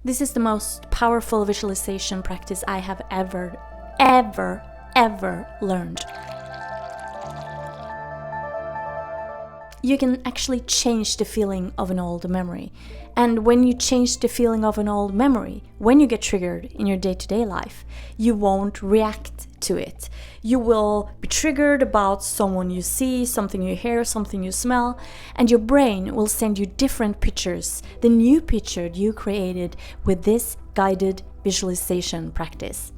This is the most powerful visualization practice I have ever learned. You can actually change the feeling of an old memory. And when you change the feeling of an old memory, when you get triggered in your day-to-day life, you won't react to it. You will be triggered about someone you see, something you hear, something you smell, and your brain will send you different pictures, the new picture you created with this guided visualization practice.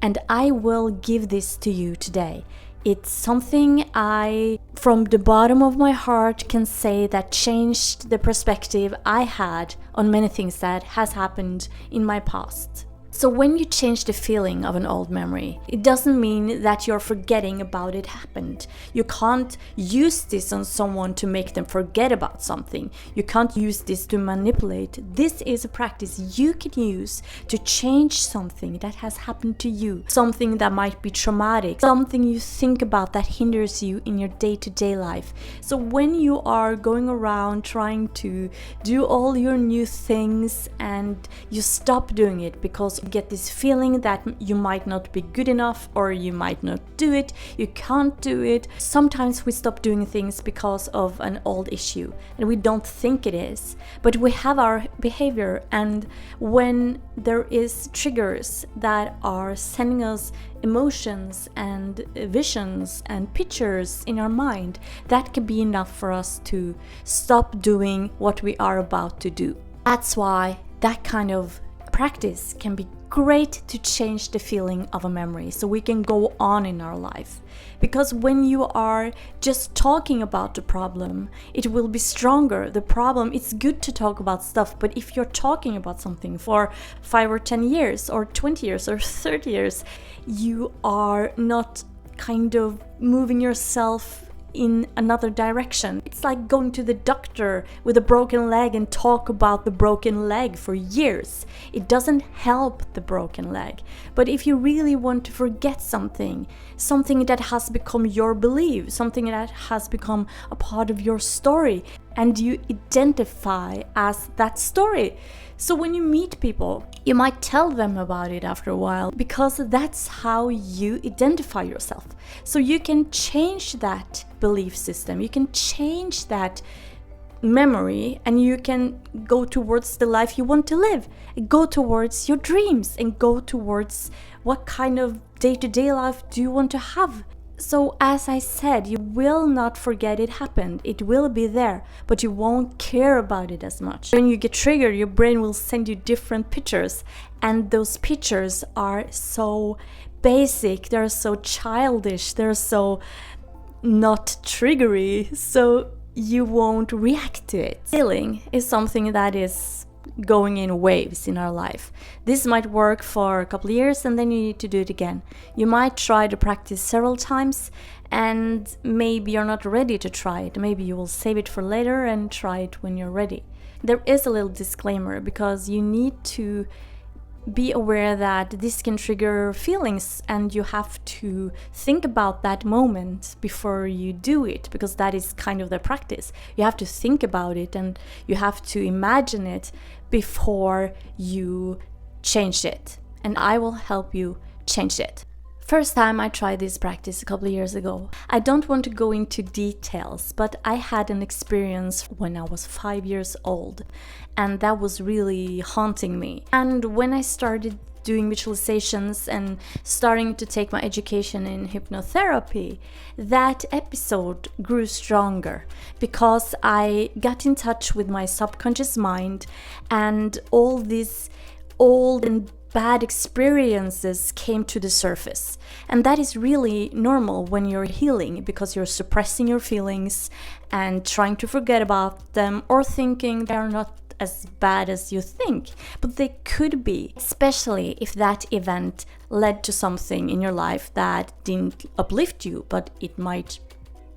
And I will give this to you today. It's something I, from the bottom of my heart, can say that changed the perspective I had on many things that has happened in my past. So when you change the feeling of an old memory, it doesn't mean that you're forgetting about it happened. You can't use this on someone to make them forget about something. You can't use this to manipulate. This is a practice you can use to change something that has happened to you, something that might be traumatic, something you think about that hinders you in your day-to-day life. So when you are going around trying to do all your new things and you stop doing it because you get this feeling that you might not be good enough or you might not do it, you can't do it. Sometimes we stop doing things because of an old issue and we don't think it is, but we have our behavior, and when there is triggers that are sending us emotions and visions and pictures in our mind, that can be enough for us to stop doing what we are about to do. That's why that kind of practice can be great to change the feeling of a memory so we can go on in our life. Because when you are just talking about the problem, it will be stronger. The problem, it's good to talk about stuff, but if you're talking about something for 5 or 10 years or 20 years or 30 years, you are not kind of moving yourself in another direction. It's like going to the doctor with a broken leg and talk about the broken leg for years. It doesn't help the broken leg. But if you really want to forget something that has become your belief, something that has become a part of your story, and you identify as that story. So when you meet people, you might tell them about it after a while, because that's how you identify yourself. So you can change that belief system, you can change that memory, and you can go towards the life you want to live, go towards your dreams, and go towards what kind of day-to-day life do you want to have. So as I said, you will not forget it happened. It will be there, but you won't care about it as much. When you get triggered, your brain will send you different pictures, and those pictures are so basic, they're so childish, they're so not triggery, so you won't react to it. Feeling is something that is going in waves in our life. This might work for a couple of years and then you need to do it again. You might try to practice several times and maybe you're not ready to try it. Maybe you will save it for later and try it when you're ready. There is a little disclaimer because you need to be aware that this can trigger feelings and you have to think about that moment before you do it, because that is kind of the practice. You have to think about it and you have to imagine it before you change it, and I will help you change it. First time I tried this practice a couple of years ago. I don't want to go into details, but I had an experience when I was 5 years old, and that was really haunting me. And when I started doing visualizations and starting to take my education in hypnotherapy, that episode grew stronger because I got in touch with my subconscious mind, and all these old and bad experiences came to the surface. And that is really normal when you're healing, because you're suppressing your feelings and trying to forget about them, or thinking they're not as bad as you think, but they could be, especially if that event led to something in your life that didn't uplift you, but it might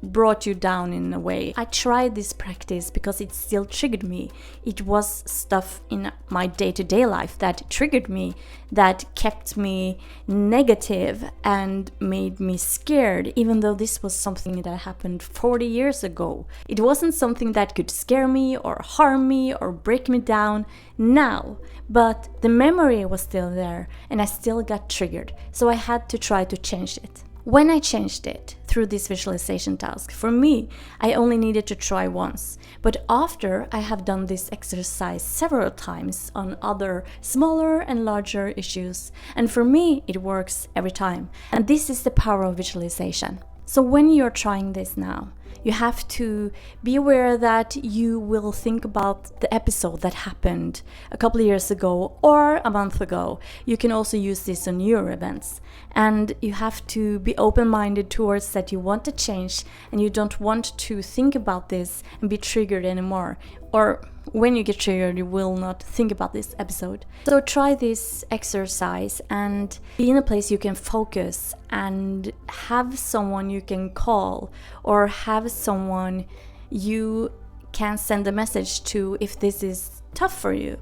brought you down in a way. I tried this practice because it still triggered me. It was stuff in my day-to-day life that triggered me, that kept me negative and made me scared, even though this was something that happened 40 years ago. It wasn't something that could scare me or harm me or break me down now, but the memory was still there and I still got triggered, so I had to try to change it. When I changed it through this visualization task, for me, I only needed to try once. But after I have done this exercise several times on other smaller and larger issues, and for me, it works every time. And this is the power of visualization. So when you're trying this now, you have to be aware that you will think about the episode that happened a couple of years ago or a month ago. You can also use this on your events. And you have to be open-minded towards that you want to change and you don't want to think about this and be triggered anymore. Or when you get triggered, you will not think about this episode. So try this exercise and be in a place you can focus and have someone you can call or have someone you can send a message to if this is tough for you.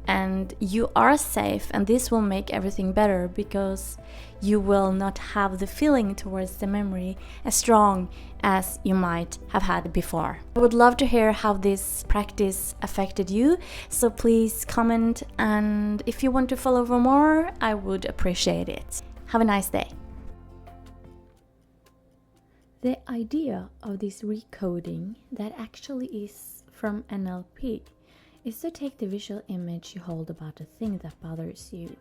And you are safe, and this will make everything better because you will not have the feeling towards the memory as strong as you might have had before. I would love to hear how this practice affected you, so please comment, and if you want to follow for more, I would appreciate it. Have a nice day. The idea of this recoding that actually is from NLP is to take the visual image you hold about a thing that bothers you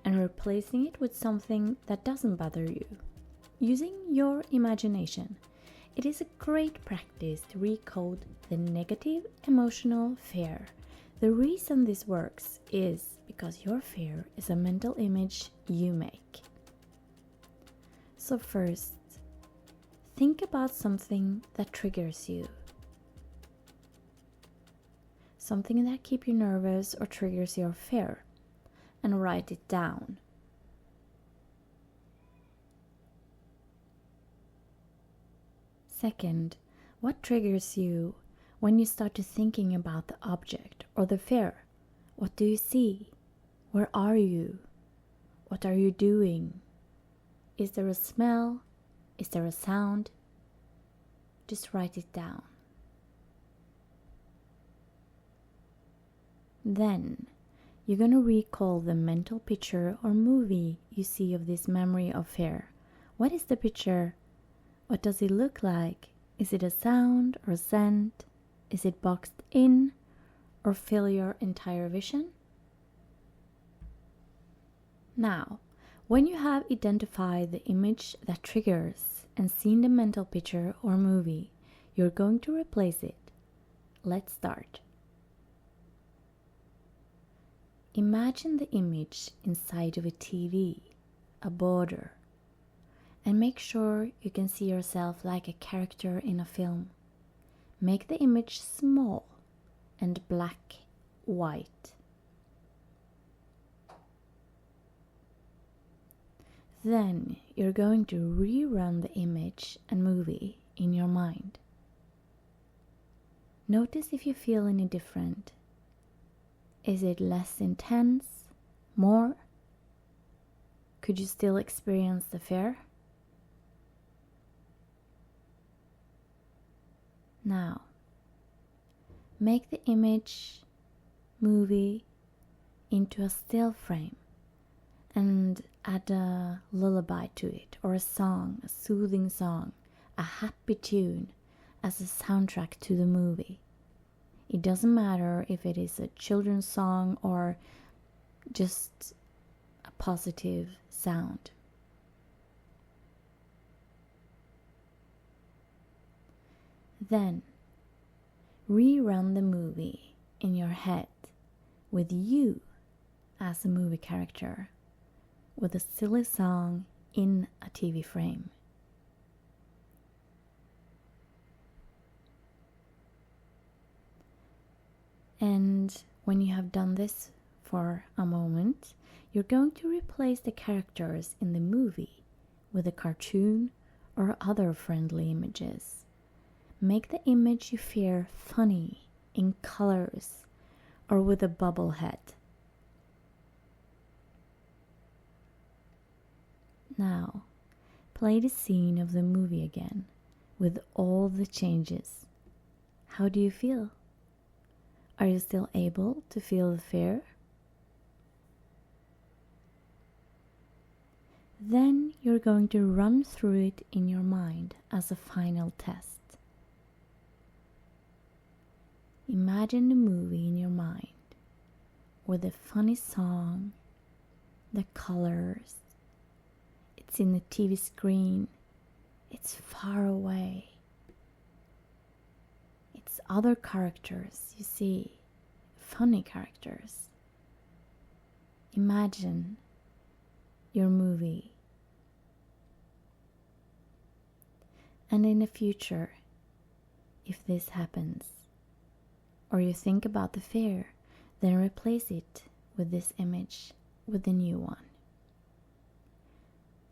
and replacing it with something that doesn't bother you, using your imagination. It is a great practice to recode the negative emotional fear. The reason this works is because your fear is a mental image you make. So first, think about something that triggers you. Something that keeps you nervous or triggers your fear, and write it down. Second, what triggers you when you start to thinking about the object or the fear? What do you see? Where are you? What are you doing? Is there a smell? Is there a sound? Just write it down. Then, you're going to recall the mental picture or movie you see of this memory of fear. What is the picture? What does it look like? Is it a sound or scent? Is it boxed in or fill your entire vision? Now, when you have identified the image that triggers and seen the mental picture or movie, you're going to replace it. Let's start. Imagine the image inside of a TV, a border, and make sure you can see yourself like a character in a film. Make the image small and black-white. Then you're going to rerun the image and movie in your mind. Notice if you feel any different. Is it less intense? More? Could you still experience the fear? Now, make the image, movie into a still frame and add a lullaby to it, or a song, a soothing song, a happy tune as a soundtrack to the movie. It doesn't matter if it is a children's song or just a positive sound. Then, rerun the movie in your head with you as a movie character, with a silly song in a TV frame. And when you have done this for a moment, you're going to replace the characters in the movie with a cartoon or other friendly images. Make the image you fear funny, in colors, or with a bubble head. Now, play the scene of the movie again, with all the changes. How do you feel? Are you still able to feel the fear? Then you're going to run through it in your mind as a final test. Imagine the movie in your mind with the funny song, the colors. It's in the TV screen. It's far away. It's other characters you see, funny characters. Imagine your movie. And in the future, if this happens, or you think about the fear, then replace it with this image, with the new one.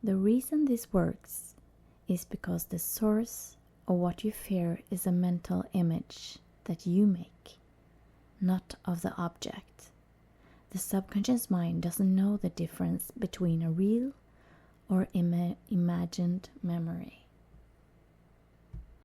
The reason this works is because the source of what you fear is a mental image that you make, not of the object. The subconscious mind doesn't know the difference between a real or imagined memory.